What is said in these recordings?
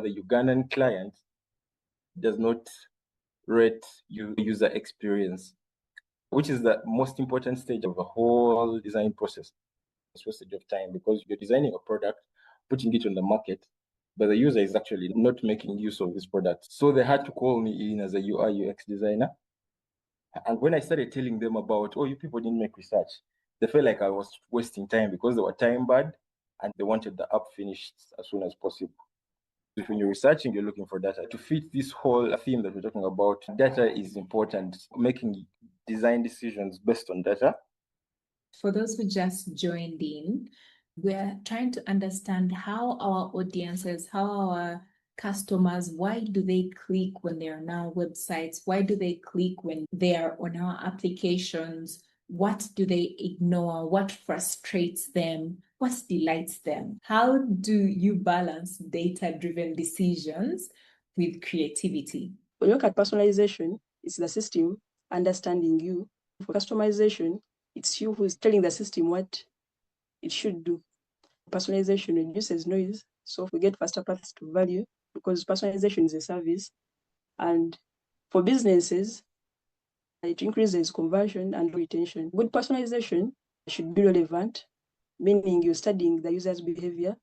the Ugandan client does not rate user experience, which is the most important stage of the whole design process. It's wastage of time because you're designing a product, putting it on the market, but the user is actually not making use of this product. So they had to call me in as a UI UX designer. And when I started telling them about, oh, you people didn't make research, they felt like I was wasting time because they were time bad and they wanted the app finished as soon as possible. If when you're researching, you're looking for data. To fit this whole theme that we're talking about, data is important, making design decisions based on data. For those who just joined in, we're trying to understand how our audiences, how our customers, why do they click when they're on our websites? Why do they click when they are on our applications? What do they ignore? What frustrates them? What delights them? How do you balance data-driven decisions with creativity? When you look at personalization, it's the system understanding you. For customization, it's you who's telling the system what it should do. Personalization reduces noise, so we get faster paths to value because personalization is a service. And for businesses, it increases conversion and retention. Good personalization should be relevant, meaning you're studying the user's behavior.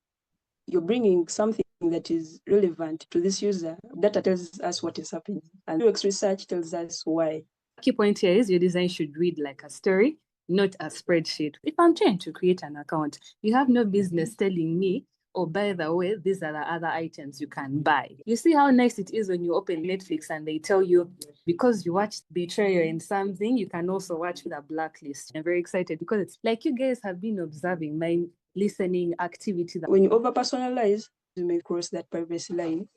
You're bringing something that is relevant to this user. Data tells us what is happening, and UX research tells us why. Key point here is your design should read like a story, not a spreadsheet. If I'm trying to create an account, you have no business telling me, oh, by the way, these are the other items you can buy. You see how nice it is when you open Netflix and they tell you, because you watched Betrayal in something, you can also watch the Blacklist. I'm very excited because it's like you guys have been observing my listening activity. When you over-personalize, you may cross that privacy line.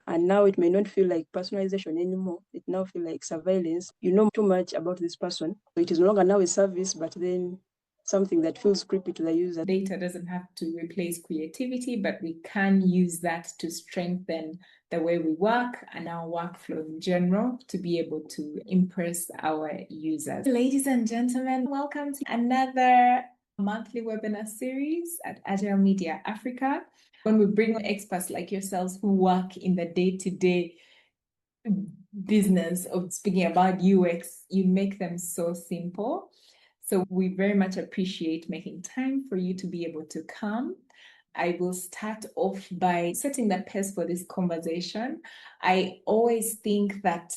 And now it may not feel like personalization anymore. It now feels like surveillance. You know too much about this person. So it is no longer now a service, but then something that feels creepy to the user. Data doesn't have to replace creativity, but we can use that to strengthen the way we work and our workflow in general to be able to impress our users. Ladies and gentlemen, welcome to another monthly webinar series at Agile Media Africa, when we bring on experts like yourselves who work in the day-to-day business of speaking about UX. You make them so simple. So we very much appreciate making time for you to be able to come. I will start off by setting the pace for this conversation. I always think that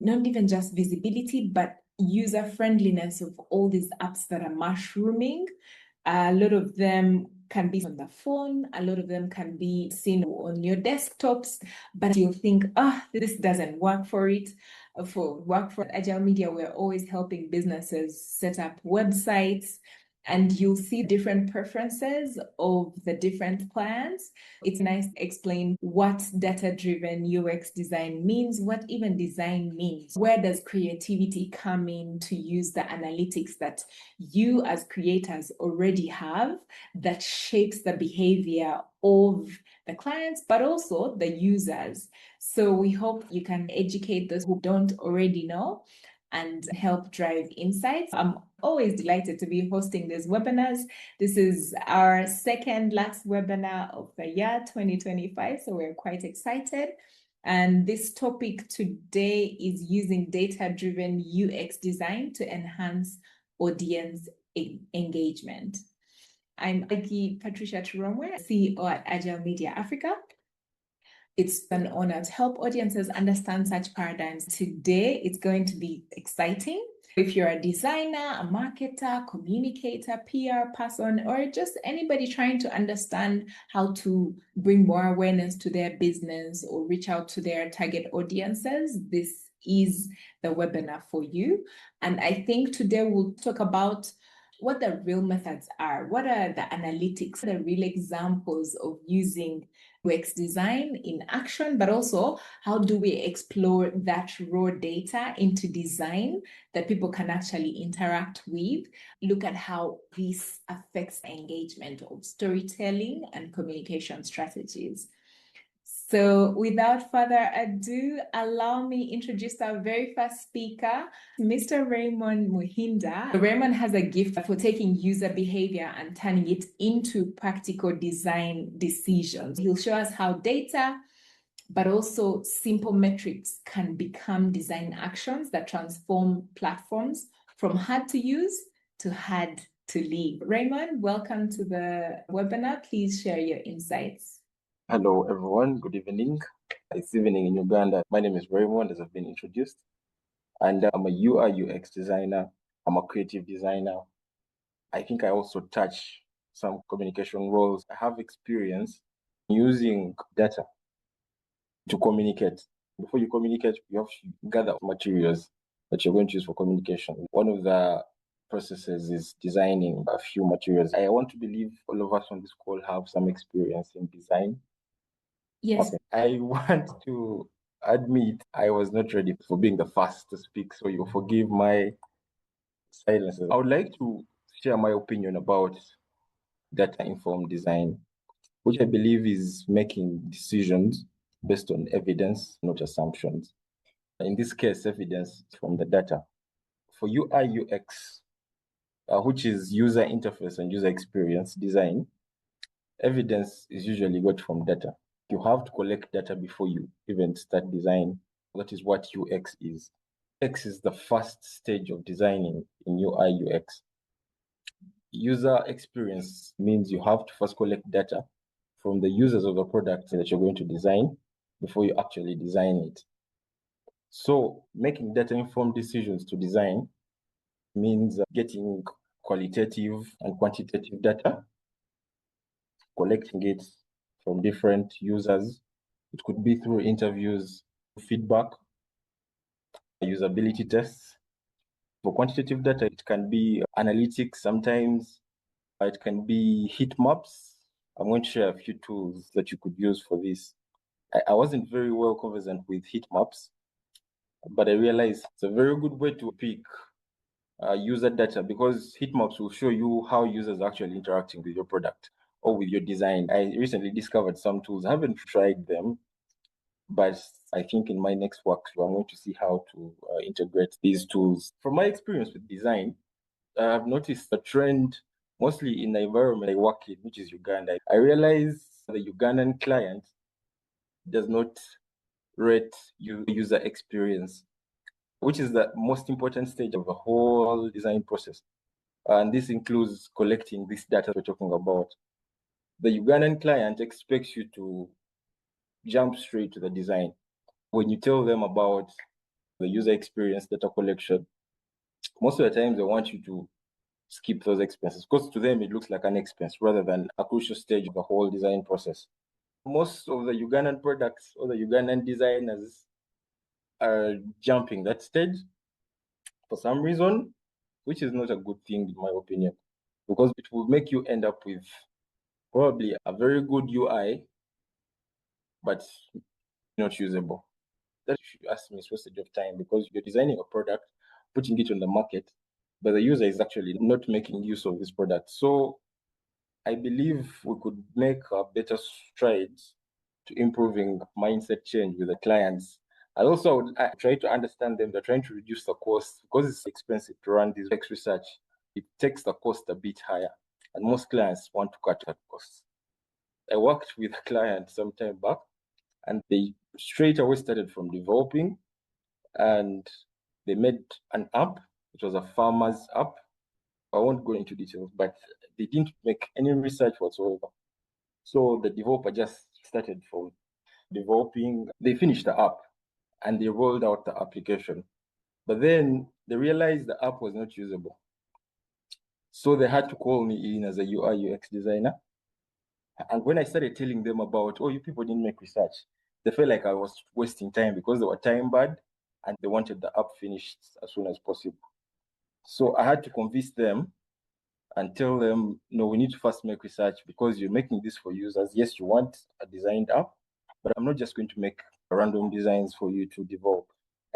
not even just visibility, but user friendliness of all these apps that are mushrooming. A lot of them can be on the phone, a lot of them can be seen on your desktops, but you'll think, this doesn't work for it. For Agile Media, we're always helping businesses set up websites, and you'll see different preferences of the different clients. It's nice to explain what data-driven UX design means, what even design means. Where does creativity come in to use the analytics that you as creators already have that shapes the behavior of the clients, but also the users. So we hope you can educate those who don't already know and help drive insights. I'm always delighted to be hosting these webinars. This is our second last webinar of the year 2025, so we're quite excited. And this topic today is using data-driven UX design to enhance audience engagement. I'm Aggie Patricia Turwomwe, CEO at Agile Media Africa. It's an honor to help audiences understand such paradigms. Today, it's going to be exciting. If you're a designer, a marketer, communicator, PR person, or just anybody trying to understand how to bring more awareness to their business or reach out to their target audiences, this is the webinar for you. And I think today we'll talk about what the real methods are, what are the analytics, the real examples of using UX design in action, but also how do we explore that raw data into design that people can actually interact with, look at how this affects engagement of storytelling and communication strategies. So without further ado, allow me introduce our very first speaker, Mr. Raymond Muhindo. Raymond has a gift for taking user behavior and turning it into practical design decisions. He'll show us how data, but also simple metrics can become design actions that transform platforms from hard to use to hard to live. Raymond, welcome to the webinar. Please share your insights. Hello, everyone. Good evening. It's evening in Uganda. My name is Raymond, as I've been introduced, and I'm a UI UX designer. I'm a creative designer. I think I also touch some communication roles. I have experience using data to communicate. Before you communicate, you have to gather materials that you're going to use for communication. One of the processes is designing a few materials. I want to believe all of us on this call have some experience in design. Yes. Okay. I want to admit I was not ready for being the first to speak, so you forgive my silence. I would like to share my opinion about data-informed design, which I believe is making decisions based on evidence, not assumptions. In this case, evidence from the data. For UI UX, which is user interface and user experience design, evidence is usually got from data. You have to collect data before you even start design. That is what UX is. UX is the first stage of designing in UI UX. User experience means you have to first collect data from the users of the product that you're going to design before you actually design it. So making data-informed decisions to design means getting qualitative and quantitative data, collecting it from different users. It could be through interviews, feedback, usability tests. For quantitative data, it can be analytics sometimes, it can be heat maps. I'm going to share a few tools that you could use for this. I wasn't very well conversant with heat maps, but I realized it's a very good way to pick user data because heat maps will show you how users are actually interacting with your product or with your design. I recently discovered some tools. I haven't tried them, but I think in my next walkthrough, I'm going to see how to integrate these tools. From my experience with design, I've noticed a trend mostly in the environment I work in, which is Uganda. I realize the Ugandan client does not rate user experience, which is the most important stage of the whole design process. And this includes collecting this data we're talking about. The Ugandan client expects you to jump straight to the design. When you tell them about the user experience data collection, most of the time they want you to skip those expenses because to them it looks like an expense rather than a crucial stage of the whole design process. Most of the Ugandan products or the Ugandan designers are jumping that stage for some reason, which is not a good thing in my opinion, because it will make you end up with probably a very good UI, but not usable. That if you ask me is wastage of time because you're designing a product, putting it on the market, but the user is actually not making use of this product. So I believe we could make better strides to improving mindset change with the clients. And also I try to understand them. They're trying to reduce the cost because it's expensive to run this X research. It takes the cost a bit higher, and most clients want to cut that cost. I worked with a client some time back, and they straight away started from developing, and they made an app. It was a farmer's app. I won't go into details, but they didn't make any research whatsoever. So the developer just started from developing. They finished the app and they rolled out the application. But then they realized the app was not usable. So they had to call me in as a UI UX designer. And when I started telling them about, oh, you people didn't make research, they felt like I was wasting time because they were time bad and they wanted the app finished as soon as possible. So I had to convince them and tell them, no, we need to first make research because you're making this for users. Yes, you want a designed app, but I'm not just going to make random designs for you to develop.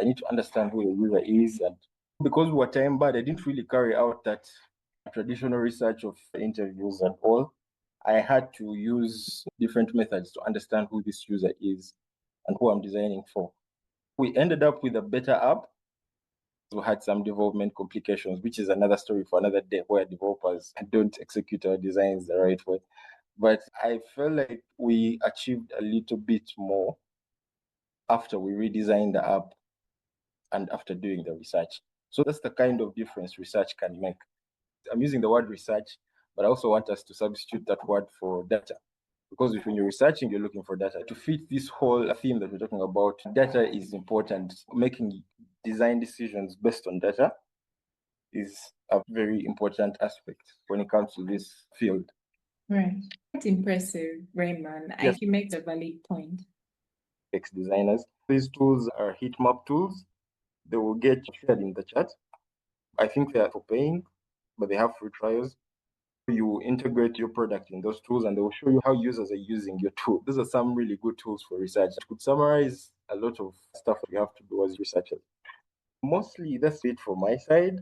I need to understand who the user is. And because we were time bad, I didn't really carry out that traditional research of interviews and all. I had to use different methods to understand who this user is and who I'm designing for. We ended up with a better app. We had some development complications, which is another story for another day, where developers don't execute our designs the right way. But I felt like we achieved a little bit more after we redesigned the app and after doing the research. So that's the kind of difference research can make. I'm using the word research, but I also want us to substitute that word for data. Because when you're researching, you're looking for data. To fit this whole theme that we're talking about, data is important. Making design decisions based on data is a very important aspect when it comes to this field. Right. That's impressive, Raymond. Yes. You make a valid point. Designers. These tools are heat map tools. They will get shared in the chat. I think they are for paying, but they have free trials. You integrate your product in those tools and they will show you how users are using your tool. These are some really good tools for research. It could summarize a lot of stuff you have to do as researchers. Mostly that's it from my side.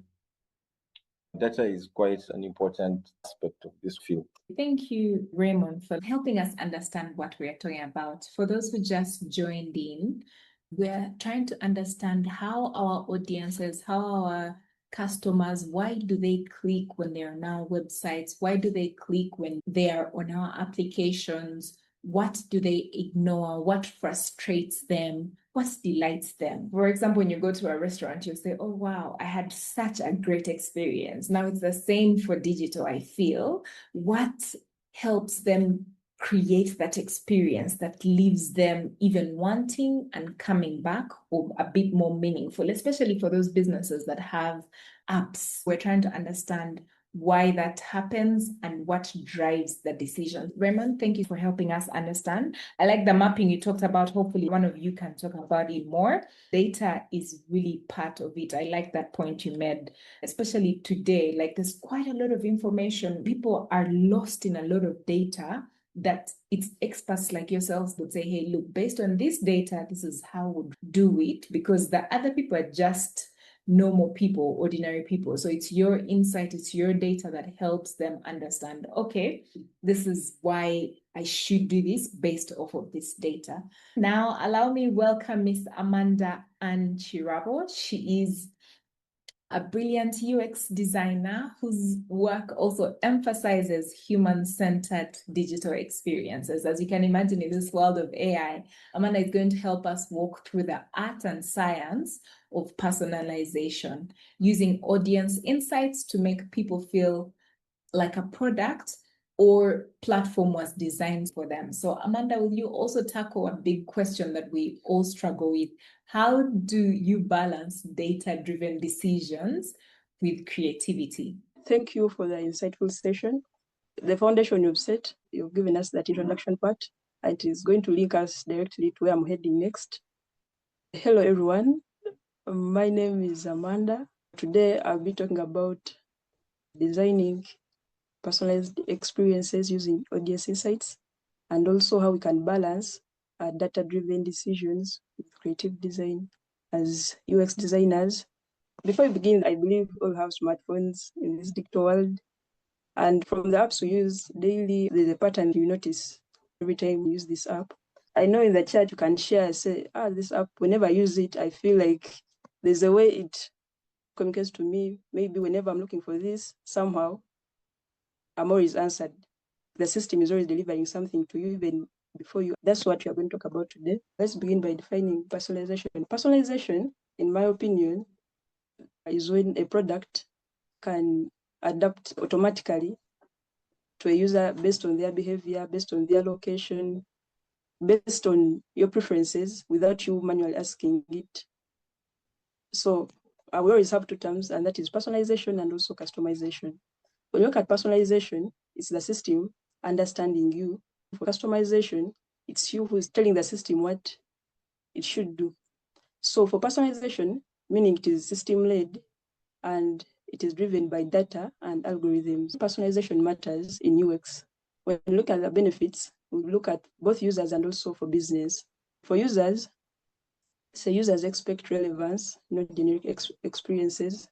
Data is quite an important aspect of this field. Thank you, Raymond, for helping us understand what we're talking about. For those who just joined in, we're trying to understand how our audiences, how our customers, why do they click when they're on our websites? Why do they click when they are on our applications? What do they ignore? What frustrates them? What delights them? For example, when you go to a restaurant, you'll say, oh, wow, I had such a great experience. Now it's the same for digital, I feel. What helps them create that experience that leaves them even wanting and coming back, or a bit more meaningful, especially for those businesses that have apps? We're trying to understand why that happens and what drives the decision. Raymond, thank you for helping us understand. I like the mapping you talked about. Hopefully one of you can talk about it more. Data is really part of it. I like that point you made, especially today. Like, there's quite a lot of information. People are lost in a lot of data that it's experts like yourselves would say, hey, look, based on this data, this is how we'd do it, because the other people are just normal people, ordinary people. So it's your insight, it's your data that helps them understand, okay, this is why I should do this based off of this data. Now, allow me welcome Miss Amanda Ann Kirabo. She is a brilliant UX designer whose work also emphasizes human-centered digital experiences. As you can imagine, in this world of AI, Amanda is going to help us walk through the art and science of personalization, using audience insights to make people feel like a product or platform was designed for them. So Amanda, will you also tackle a big question that we all struggle with? How do you balance data-driven decisions with creativity? Thank you for the insightful session. The foundation you've set, you've given us that introduction part. It is going to link us directly to where I'm heading next. Hello, everyone. My name is Amanda. Today, I'll be talking about designing personalized experiences using audience insights, and also how we can balance data-driven decisions with creative design as UX designers. Before we begin, I believe we all have smartphones in this digital world. And from the apps we use daily, there's a pattern you notice every time we use this app. I know in the chat you can share, say, this app, whenever I use it, I feel like there's a way it communicates to me. Maybe whenever I'm looking for this, somehow I'm always answered. The system is always delivering something to you even before you. That's what we are going to talk about today. Let's begin by defining personalization. Personalization, in my opinion, is when a product can adapt automatically to a user based on their behavior, based on their location, based on your preferences without you manually asking it. So we always have two terms, and that is personalization and also customization. When you look at personalization, it's the system understanding you. For customization, it's you who's telling the system what it should do. So for personalization, meaning it is system-led and it is driven by data and algorithms. Personalization matters in UX. When we look at the benefits, we look at both users and also for business. For users, so users expect relevance, not generic experiences.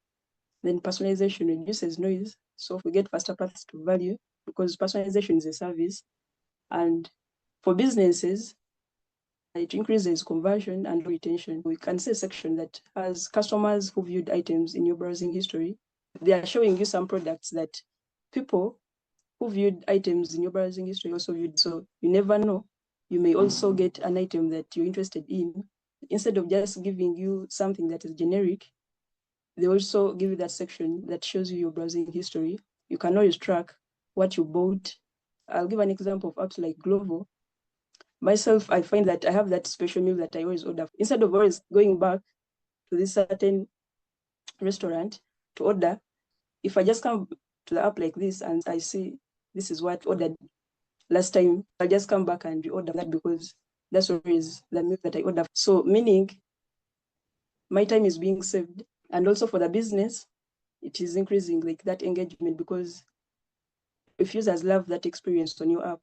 Then personalization reduces noise. So if we get faster paths to value, because personalization is a service. And for businesses, it increases conversion and retention. We can see a section that has customers who viewed items in your browsing history. They are showing you some products that people who viewed items in your browsing history also viewed. So you never know. You may also get an item that you're interested in. Instead of just giving you something that is generic, they also give you that section that shows you your browsing history. You can always track what you bought. I'll give an example of apps like Glovo. Myself, I find that I have that special meal that I always order. Instead of always going back to this certain restaurant to order, if I just come to the app like this and I see this is what I ordered last time, I'll just come back and reorder that because that's always the meal that I order. So meaning my time is being saved. And also for the business, it is increasing like that engagement, because if users love that experience on your app,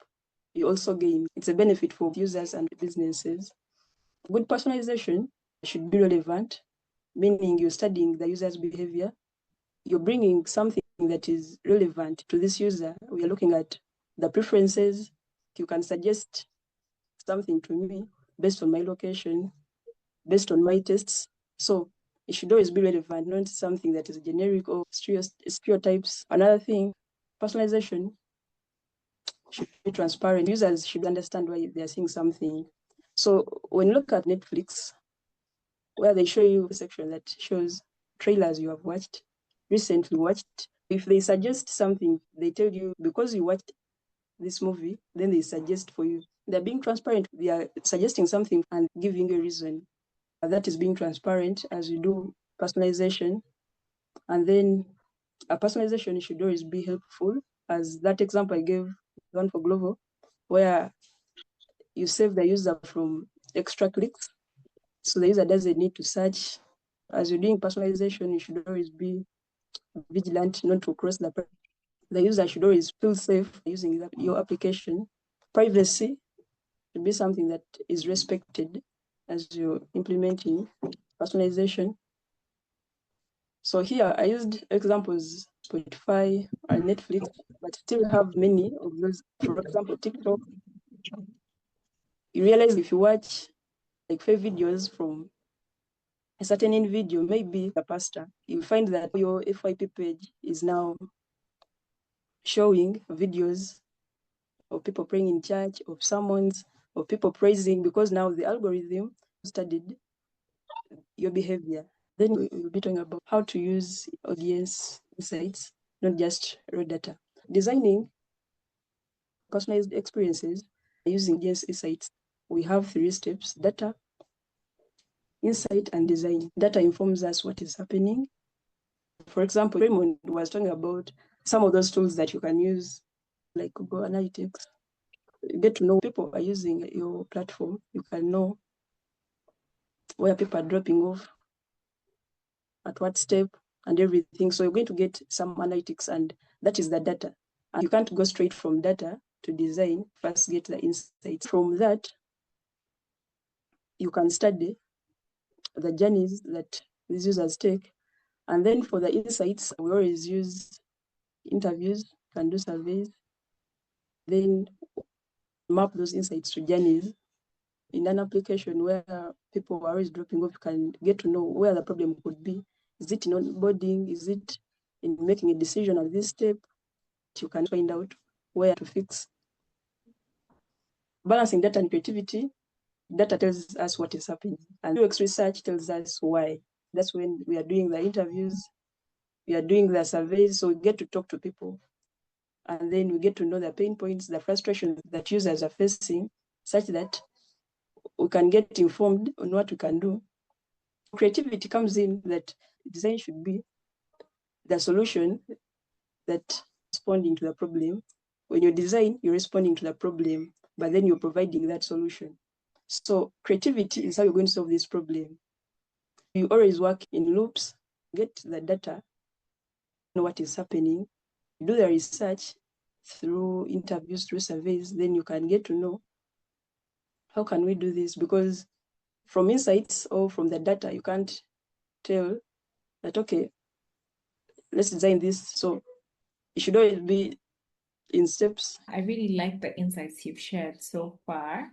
you also gain. It's a benefit for users and businesses. Good personalization should be relevant, meaning you're studying the user's behavior. You're bringing something that is relevant to this user. We are looking at the preferences. You can suggest something to me based on my location, based on my tastes. So it should always be relevant, not something that is generic or stereotypes. Another thing, personalization should be transparent. Users should understand why they're seeing something. So when you look at Netflix, where they show you a section that shows trailers you have watched, recently watched, if they suggest something, they tell you because you watched this movie, then they suggest for you. They're being transparent. They are suggesting something and giving a reason. That is being transparent as you do personalization. And then a personalization should always be helpful, as that example I gave, one for Glovo, where you save the user from extra clicks. So the user doesn't need to search. As you're doing personalization, you should always be vigilant not to cross the user should always feel safe using your application. Privacy should be something that is respected as you're implementing personalization. So here I used examples, Spotify and Netflix, but still have many of those. For example, TikTok. You realize if you watch like 5 videos from a certain video, maybe a pastor, you find that your FYP page is now showing videos of people praying in church, of sermons, of people praising, because now the algorithm studied your behavior. Then we'll be talking about how to use audience insights, not just raw data. Designing personalized experiences using audience insights. We have 3 steps: data, insight, and design. Data informs us what is happening. For example, Raymond was talking about some of those tools that you can use, like Google Analytics. You get to know people are using your platform. You can know where people are dropping off, at what step, and everything. So you're going to get some analytics, and that is the data. And you can't go straight from data to design. First, get the insights. From that, you can study the journeys that these users take. And then for the insights, we always use interviews, can do surveys, then map those insights to journeys. In an application where people are always dropping off, you can get to know where the problem could be. Is it in onboarding? Is it in making a decision at this step? You can find out where to fix. Balancing data and creativity. Data tells us what is happening, and UX research tells us why. That's when we are doing the interviews, we are doing the surveys, so we get to talk to people. And then we get to know the pain points, the frustrations that users are facing, such that we can get informed on what we can do. Creativity comes in that design should be the solution that responding to the problem. When you design, you're responding to the problem, but then you're providing that solution. So creativity is how you're going to solve this problem. You always work in loops, get the data, know what is happening, do the research through interviews, through surveys, then you can get to know how can we do this, because from insights or from the data, you can't tell that, okay, let's design this. So it should always be in steps. I really like the insights you've shared so far.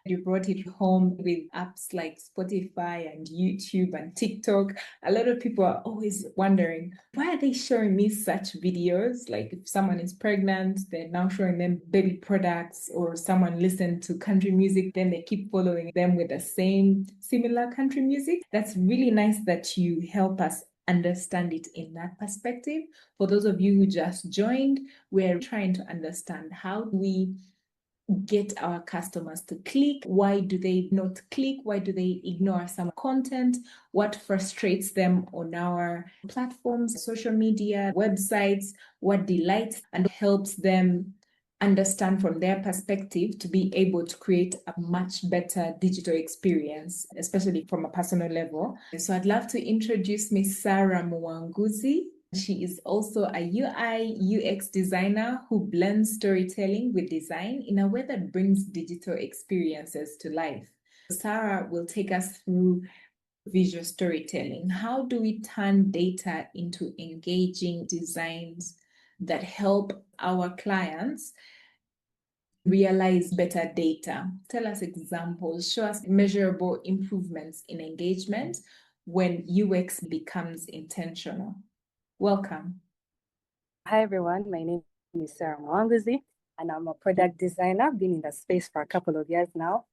You brought it home with apps like Spotify and YouTube and TikTok. A lot of people are always wondering, why are they showing me such videos? Like if someone is pregnant, they're now showing them baby products, or someone listened to country music, then they keep following them with the same similar country music. That's really nice that you help us understand it in that perspective. For those of you who just joined, we're trying to understand how we get our customers to click. Why do they not click? Why do they ignore some content? What frustrates them on our platforms, social media, websites? What delights and helps them understand from their perspective to be able to create a much better digital experience, especially from a personal level. So I'd love to introduce Miss Sarah Muwanguzi. She is also a UI UX designer who blends storytelling with design in a way that brings digital experiences to life. Sarah will take us through visual storytelling. How do we turn data into engaging designs that help our clients realize better data? Tell us examples, show us measurable improvements in engagement when UX becomes intentional. Welcome. Hi, everyone. My name is Sarah Muwanguzi, and I'm a product designer. I've been in that space for a couple of years now,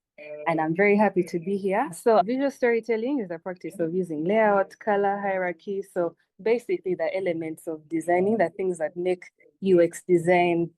and I'm very happy to be here. So visual storytelling is the practice of using layout, color, hierarchy. So basically the elements of designing, the things that make UX design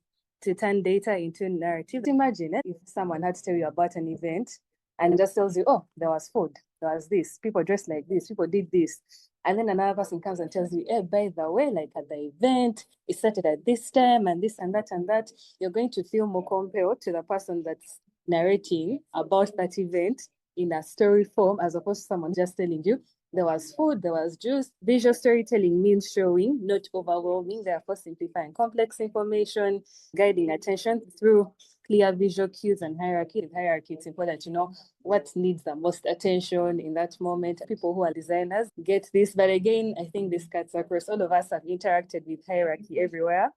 to turn data into narrative. Imagine if someone had to tell you about an event and just tells you, oh, there was food, there was this, people dressed like this, people did this. And then another person comes and tells you, hey, by the way, like at the event, it started at this time and this and that and that. You're going to feel more compelled to the person that's narrating about that event in a story form, as opposed to someone just telling you, there was food, there was juice. Visual storytelling means showing, not overwhelming, therefore simplifying complex information, guiding attention through clear visual cues and hierarchy. In hierarchy, it's important to know what needs the most attention in that moment. People who are designers get this, but again, I think this cuts across. All of us have interacted with hierarchy everywhere,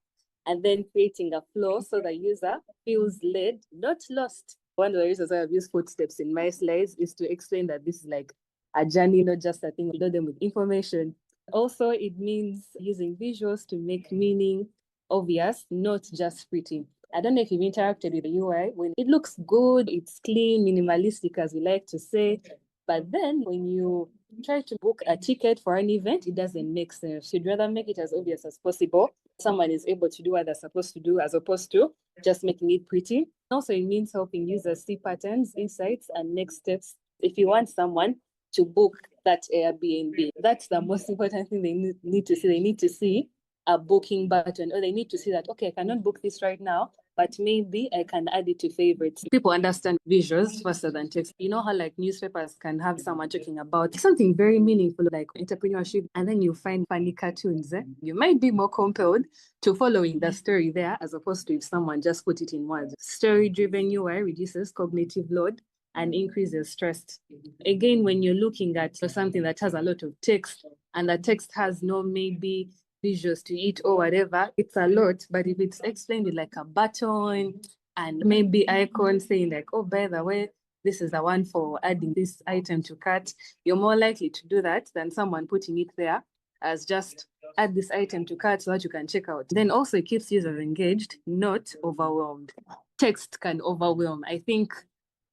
and then creating a flow so the user feels led, not lost. One of the reasons I have used footsteps in my slides is to explain that this is like a journey, not just a thing. We load them with information. Also, it means using visuals to make meaning obvious, not just pretty. I don't know if you've interacted with the UI. When it looks good, it's clean, minimalistic, as we like to say. But then when you try to book a ticket for an event, it doesn't make sense. You'd rather make it as obvious as possible. Someone is able to do what they're supposed to do, as opposed to just making it pretty. Also, it means helping users see patterns, insights, and next steps. If you want someone to book that Airbnb, that's the most important thing they need to see. They need to see a booking button, or they need to see that, okay, I cannot book this right now, but maybe I can add it to favorites. People understand visuals faster than text. You know how like newspapers can have someone talking about something very meaningful like entrepreneurship, and then you find funny cartoons. You might be more compelled to following the story there, as opposed to if someone just put it in words. Story-driven UI reduces cognitive load and increases trust. Again, when you're looking at something that has a lot of text and the text has no maybe visuals to it or whatever, it's a lot. But if it's explained with like a button and maybe icon saying like, oh, by the way, this is the one for adding this item to cart, you're more likely to do that than someone putting it there as just add this item to cart so that you can check out. Then also it keeps users engaged, not overwhelmed. Text can overwhelm. I think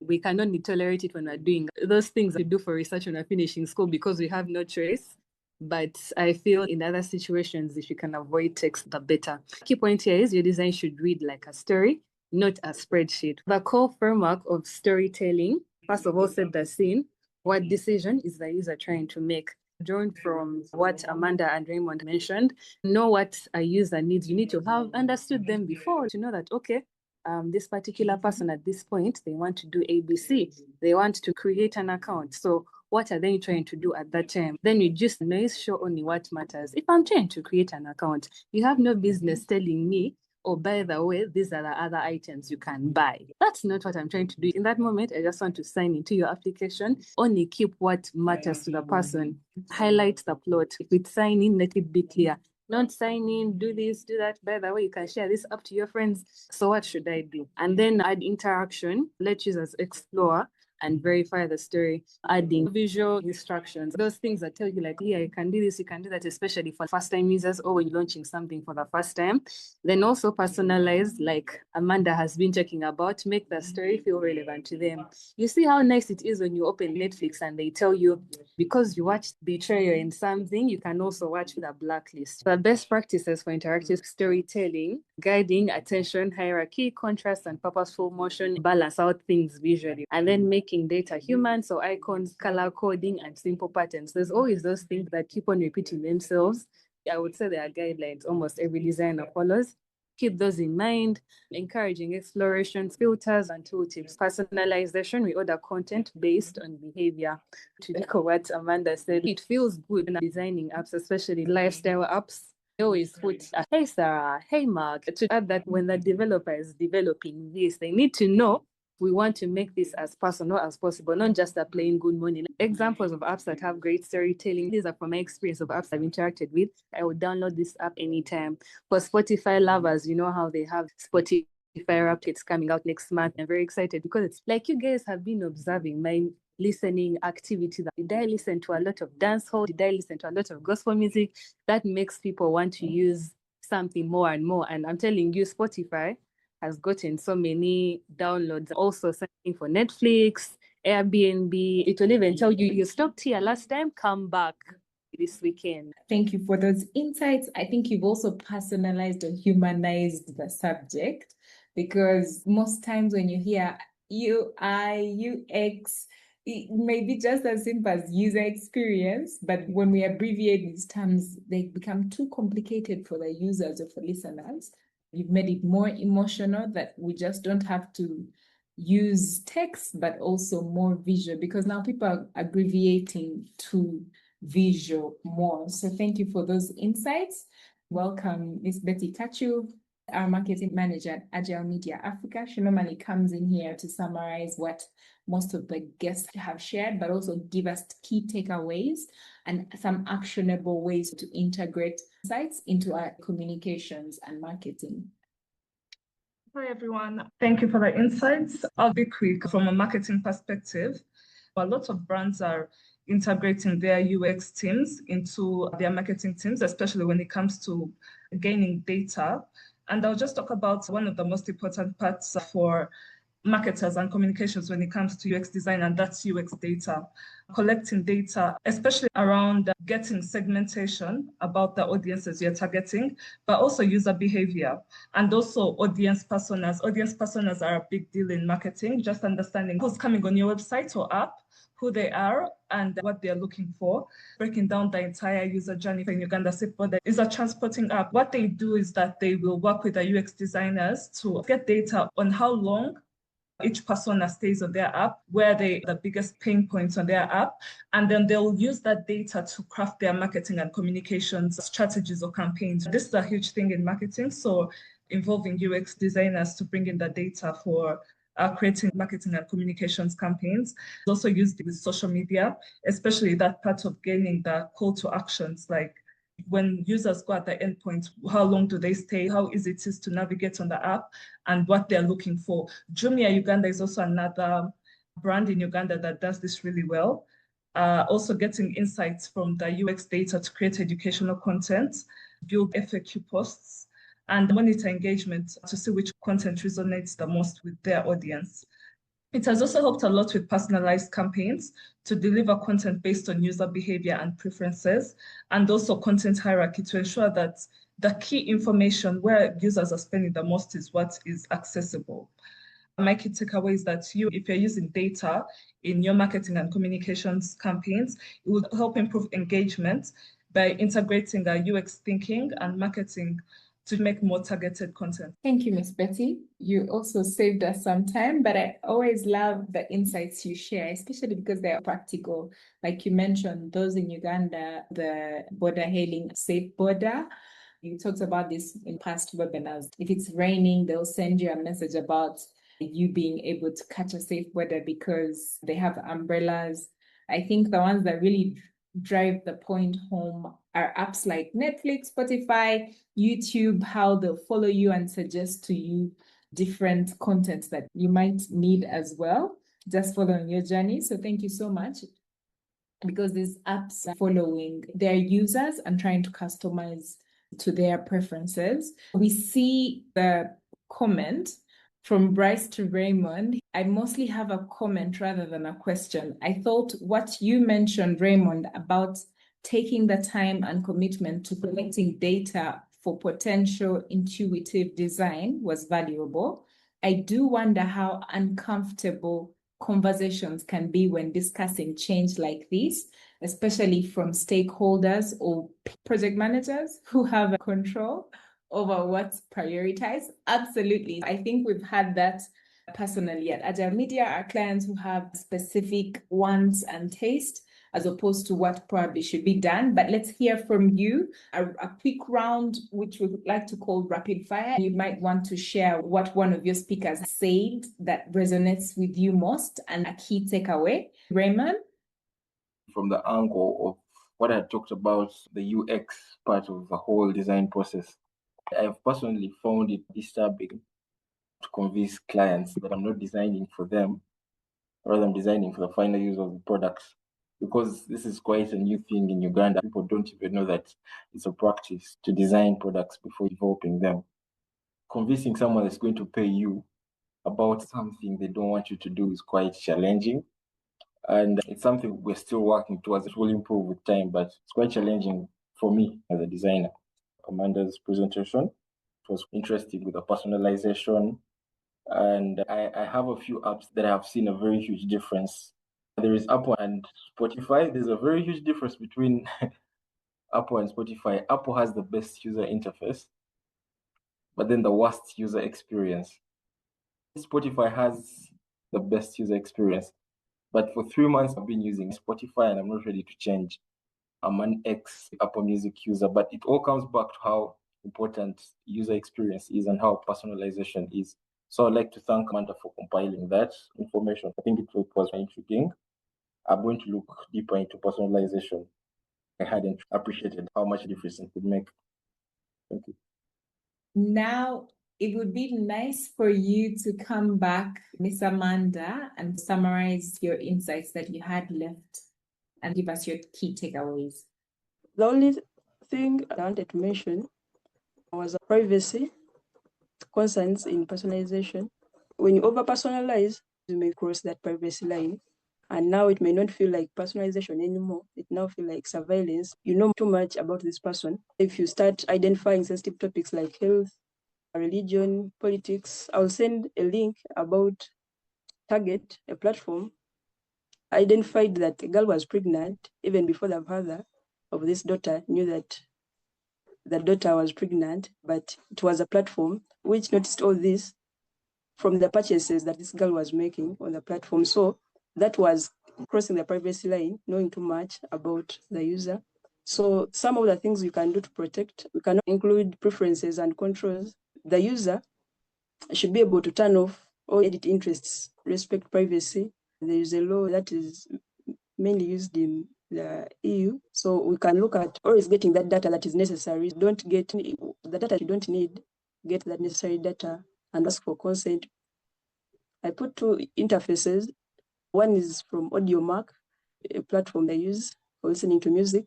we can only tolerate it when we're doing those things we do for research when we're finishing school because we have no choice. But I feel in other situations, if you can avoid text, the better. Key point here is your design should read like a story, not a spreadsheet. The core framework of storytelling, first of all, set the scene. What decision is the user trying to make? Drawn from what Amanda and Raymond mentioned, know what a user needs. You need to have understood them before to know that, okay, this particular person at this point, they want to do ABC. They want to create an account. So what are they trying to do at that time? Then you just show only what matters. If I'm trying to create an account, you have no business telling me, oh, by the way, these are the other items you can buy. That's not what I'm trying to do. In that moment, I just want to sign into your application. Only keep what matters to the person. Highlight the plot. If it's signing, let it be clear. not sign in, do this, do that. By the way, you can share this up to your friends. So what should I do? And then add interaction, let users explore and verify the story, adding visual instructions, those things that tell you like, yeah, you can do this, you can do that, especially for first-time users or when you're launching something for the first time. Then also personalize, like Amanda has been talking about, make the story feel relevant to them. You see how nice it is when you open Netflix and they tell you, because you watched Betrayal in something, you can also watch The Blacklist. The best practices for interactive storytelling, guiding attention, hierarchy, contrast, and purposeful motion, balance out things visually, and then making data human, so icons, color coding, and simple patterns. There's always those things that keep on repeating themselves. I would say there are guidelines almost every designer follows. Keep those in mind, encouraging exploration, filters, and tooltips. Personalization, we order content based on behavior. To echo what Amanda said, it feels good when designing apps, especially lifestyle apps. They always put, hey Sarah, hey Mark, to add that when the developer is developing this, they need to know we want to make this as personal as possible, not just a plain good morning. Examples of apps that have great storytelling. These are from my experience of apps I've interacted with. I would download this app anytime. For Spotify lovers, you know how they have Spotify updates coming out next month. I'm very excited because it's like you guys have been observing my listening activity. Did I listen to a lot of dancehall? Did I listen to a lot of gospel music? That makes people want to use something more and more. And I'm telling you, Spotify has gotten so many downloads. Also something for Netflix, Airbnb. It will even tell you, you stopped here last time, come back this weekend. Thank you for those insights. I think you've also personalized or humanized the subject, because most times when you hear UI, UX, it may be just as simple as user experience, but when we abbreviate these terms, they become too complicated for the users or for listeners. You've made it more emotional, that we just don't have to use text, but also more visual, because now people are abbreviating to visual more. So thank you for those insights. Welcome, Ms. Betty Kakyo, our marketing manager at Agile Media Africa. She normally comes in here to summarize what most of the guests have shared, but also give us key takeaways and some actionable ways to integrate insights into our communications and marketing. Hi, everyone. Thank you for the insights. I'll be quick. From a marketing perspective, a lot of brands are integrating their UX teams into their marketing teams, especially when it comes to gaining data. And I'll just talk about one of the most important parts for marketers and communications when it comes to UX design, and that's UX data. Collecting data, especially around getting segmentation about the audiences you're targeting, but also user behavior and also audience personas. Audience personas are a big deal in marketing, just understanding who's coming on your website or app, who they are, and what they're looking for. Breaking down the entire user journey. In Uganda, SafeBorder is a transporting app. What they do is that they will work with the UX designers to get data on how long each persona stays on their app, where the biggest pain points on their app, and then they'll use that data to craft their marketing and communications strategies or campaigns. This is a huge thing in marketing, so involving UX designers to bring in the data for creating marketing and communications campaigns. It's also used with social media, especially that part of gaining the call to actions, like when users go at the endpoint, how long do they stay, how easy it is to navigate on the app, and what they're looking for. Jumia Uganda is also another brand in Uganda that does this really well. Also getting insights from the UX data to create educational content, build FAQ posts, and monitor engagement to see which content resonates the most with their audience. It has also helped a lot with personalized campaigns to deliver content based on user behavior and preferences, and also content hierarchy to ensure that the key information where users are spending the most is what is accessible. My key takeaway is that if you're using data in your marketing and communications campaigns, it will help improve engagement by integrating UX thinking and marketing to make more targeted content. Thank you, Ms. Betty. You also saved us some time, but I always love the insights you share, especially because they're practical. Like you mentioned, those in Uganda, the border hailing SafeBorder. You talked about this in past webinars. If it's raining, they'll send you a message about you being able to catch a SafeBorder because they have umbrellas. I think the ones that really drive the point home are apps like Netflix, Spotify, YouTube, how they'll follow you and suggest to you different content that you might need as well, just following your journey. So thank you so much, because these apps are following their users and trying to customize to their preferences. We see the comment from Bryce to Raymond. I mostly have a comment rather than a question. I thought what you mentioned, Raymond, about taking the time and commitment to collecting data for potential intuitive design was valuable. I do wonder how uncomfortable conversations can be when discussing change like this, especially from stakeholders or project managers who have control over what's prioritized. Absolutely. I think we've had that personally at Agile Media, our clients who have specific wants and taste as opposed to what probably should be done. But let's hear from you, a quick round, which we would like to call rapid fire. You might want to share what one of your speakers said that resonates with you most and a key takeaway. Raymond? From the angle of what I talked about, the UX part of the whole design process, I've personally found it disturbing to convince clients that I'm not designing for them, rather I'm designing for the final use of the products. Because this is quite a new thing in Uganda. People don't even know that it's a practice to design products before developing them. Convincing someone that's going to pay you about something they don't want you to do is quite challenging. And it's something we're still working towards. It will improve with time, but it's quite challenging for me as a designer. Amanda's presentation was interesting with the personalization. And I have a few apps that I have seen a very huge difference. There is Apple and Spotify. There's a very huge difference between Apple and Spotify. Apple has the best user interface, but then the worst user experience. Spotify has the best user experience, but for 3 months I've been using Spotify and I'm not ready to change. I'm an ex-Apple Music user, but it all comes back to how important user experience is and how personalization is. So I'd like to thank Amanda for compiling that information. I think it was intriguing. I'm going to look deeper into personalization. I hadn't appreciated how much difference it could make. Thank you. Now, it would be nice for you to come back, Miss Amanda, and summarize your insights that you had left and give us your key takeaways. The only thing I wanted to mention was privacy concerns in personalization. When you over-personalize, you may cross that privacy line. And now it may not feel like personalization anymore. It now feels like surveillance. You know too much about this person. If you start identifying sensitive topics like health, religion, politics, I'll send a link about Target, a platform, identified that the girl was pregnant even before the father of this daughter knew that the daughter was pregnant, but it was a platform which noticed all this from the purchases that this girl was making on the platform. So that was crossing the privacy line, knowing too much about the user. So some of the things you can do to protect, we cannot include preferences and controls. The user should be able to turn off all edit interests, respect privacy. There is a law that is mainly used in the EU. So we can look at always getting that data that is necessary. Don't get the data you don't need, get that necessary data and ask for consent. I put 2 interfaces. One is from AudioMark, a platform they use for listening to music.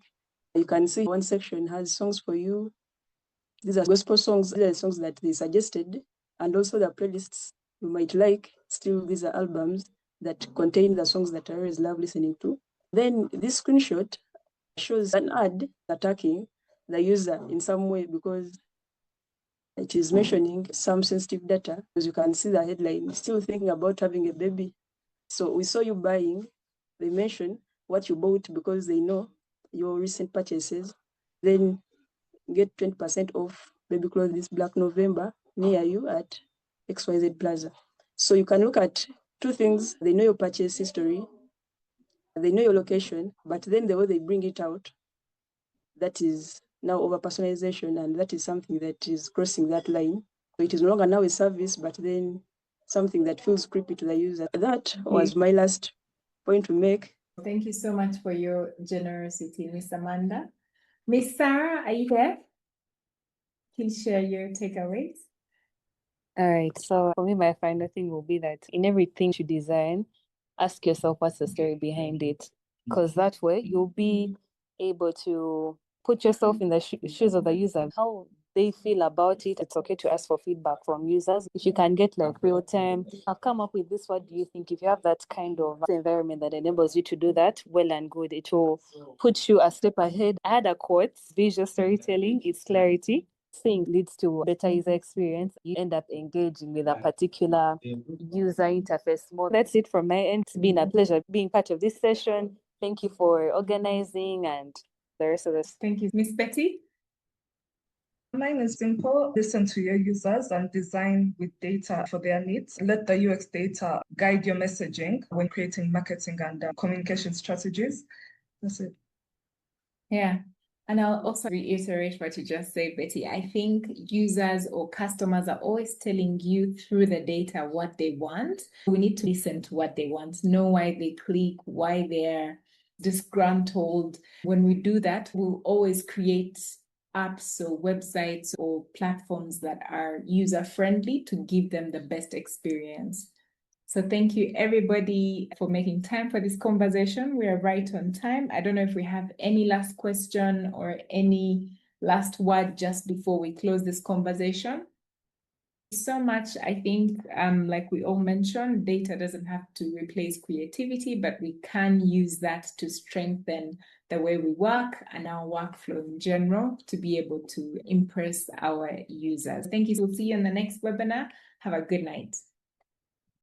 You can see one section has songs for you. These are gospel songs. These are songs that they suggested, and also the playlists you might like. Still, these are albums that contain the songs that I always love listening to. Then this screenshot shows an ad attacking the user in some way because it is mentioning some sensitive data. As you can see the headline, still thinking about having a baby. So we saw you buying. They mention what you bought because they know your recent purchases. Then get 20% off baby clothes this Black November near you at XYZ Plaza. So you can look at 2 things. They know your purchase history, they know your location, but then the way they bring it out, that is now over personalization, and that is something that is crossing that line. So it is no longer now a service, but then something that feels creepy to the user. That was my last point to make. Thank you so much for your generosity, Miss Amanda. Miss Sarah, are you there? Please share your takeaways. All right. So for me, my final thing will be that in everything you design, ask yourself what's the story behind it. Because that way you'll be able to put yourself in the shoes of the user, how they feel about it. It's okay to ask for feedback from users. If you can get like real time, I'll come up with this. What do you think? If you have that kind of environment that enables you to do that, well and good. It will put you a step ahead. Add a quote, visual storytelling, it's clarity. Thing leads to better user experience. You end up engaging with a particular user interface more. That's it from my end. It's been a pleasure being part of this session. Thank you for organizing and the rest of this. Thank you. Miss Betty? Mine is simple. Listen to your users and design with data for their needs. Let the UX data guide your messaging when creating marketing and communication strategies. That's it. Yeah. And I'll also reiterate what you just said, Betty. I think users or customers are always telling you through the data what they want. We need to listen to what they want, know why they click, why they're disgruntled. When we do that, we'll always create apps or websites or platforms that are user-friendly to give them the best experience. So thank you everybody for making time for this conversation. We are right on time. I don't know if we have any last question or any last word just before we close this conversation. So much, I think, like we all mentioned, data doesn't have to replace creativity, but we can use that to strengthen the way we work and our workflow in general to be able to impress our users. Thank you. We'll see you in the next webinar. Have a good night.